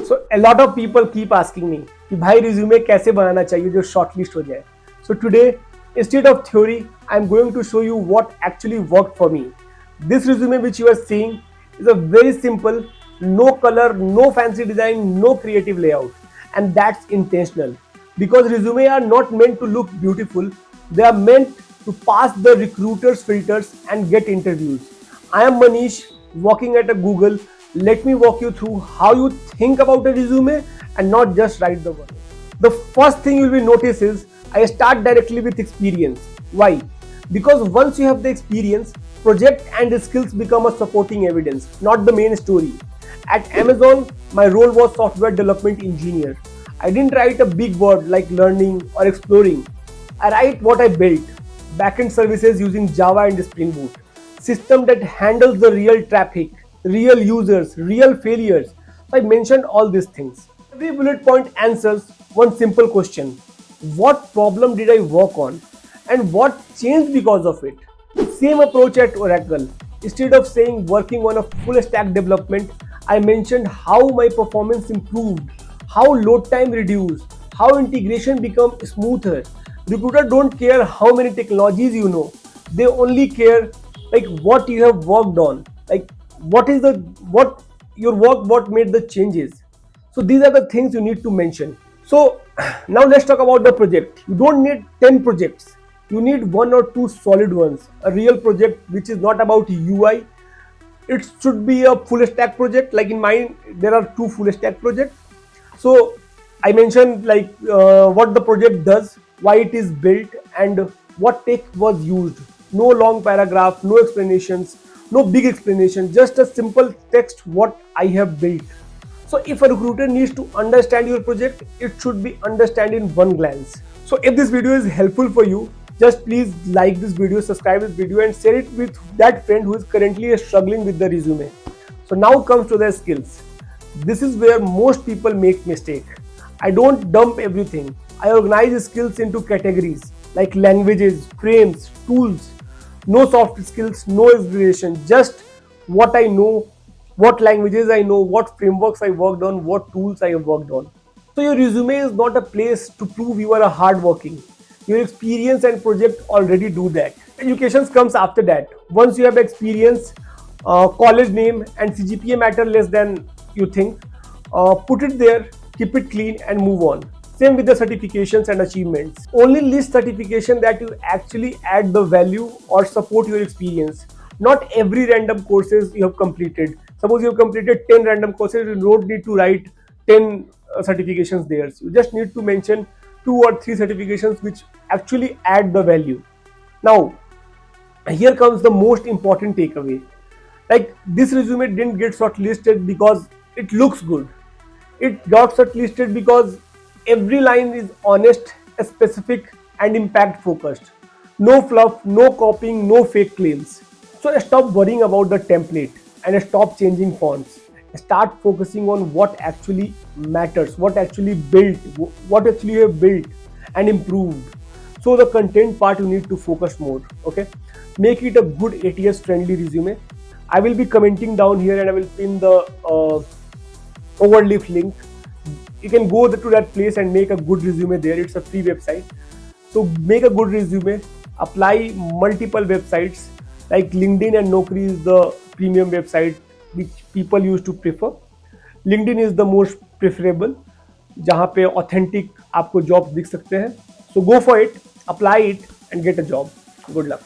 So a lot of people keep asking me कि भाई resume कैसे बनाना चाहिए जो शॉर्टलिस्ट हो जाए. So today, instead of theory, I'm going to show you what actually worked for me. This resume which you are seeing is a very simple, no color, no fancy design, no creative layout, and that's intentional because resume are not meant to look beautiful. They are meant to pass the recruiter's filters and get interviews. I am Manish, working at a Google. Let me walk you through how you think about a resume and not just write the word. The first thing you will notice is I start directly with experience. Why? Because once you have the experience, project and skills become a supporting evidence, not the main story. At Amazon, my role was software development engineer. I didn't write a big word like learning or exploring. I write what I built. Backend services using Java and Spring Boot. System that handles the real traffic, real users, real failures. So I mentioned all these things. Every bullet point answers one simple question. What problem did I work on? And what changed because of it? Same approach at Oracle. Instead of saying working on a full stack development, I mentioned how my performance improved, how load time reduced, how integration become smoother. Recruiter don't care how many technologies you know. They only care like what you have worked on. Like what your work what made the changes. So these are the things you need to mention. So now let's talk about the project. You don't need 10 projects. You need one or two solid ones. A real project which is not about UI. It should be a full stack project. Like in mine, there are two full stack projects. So I mentioned like what the project does, why it is built, and what tech was used. No long paragraph, no explanations, no big explanation, just a simple text what I have built. So if a recruiter needs to understand your project, it should be understand in one glance. So if this video is helpful for you, just please like this video, subscribe this video and share it with that friend who is currently struggling with the resume. So now comes to the skills. This is where most people make mistake. I don't dump everything. I organize skills into categories like languages, frames, tools. No soft skills, no explanation, just what I know, what languages I know, what frameworks I worked on, what tools I have worked on. So your resume is not a place to prove you are a hardworking. Your experience and project already do that. Education comes after that. Once you have experience, college name and CGPA matter less than you think. Put it there, keep it clean and move on. Same with the certifications and achievements. Only list certification that you actually add the value or support your experience. Not every random courses you have completed. Suppose you have completed 10 random courses, you don't need to write 10 certifications there. So you just need to mention 2 or 3 certifications which actually add the value. Now, here comes the most important takeaway. Like this resume didn't get shortlisted because it looks good. It got shortlisted because every line is honest, specific, and impact focused. No fluff, no copying, no fake claims. So stop worrying about the template and stop changing fonts. Start focusing on what actually matters, what actually built, what actually you have built and improved. So the content part you need to focus more. Okay, make it a good ATS friendly resume. I will be commenting down here and I will pin the overleaf link. You can go to that place and make a good resume there. It's a free website. So make a good resume, apply multiple websites like LinkedIn and Naukri is the premium website which people used to prefer. LinkedIn is the most preferable जहाँ पे authentic आपको jobs दिख सकते हैं. So go for it, apply it and get a job. Good luck.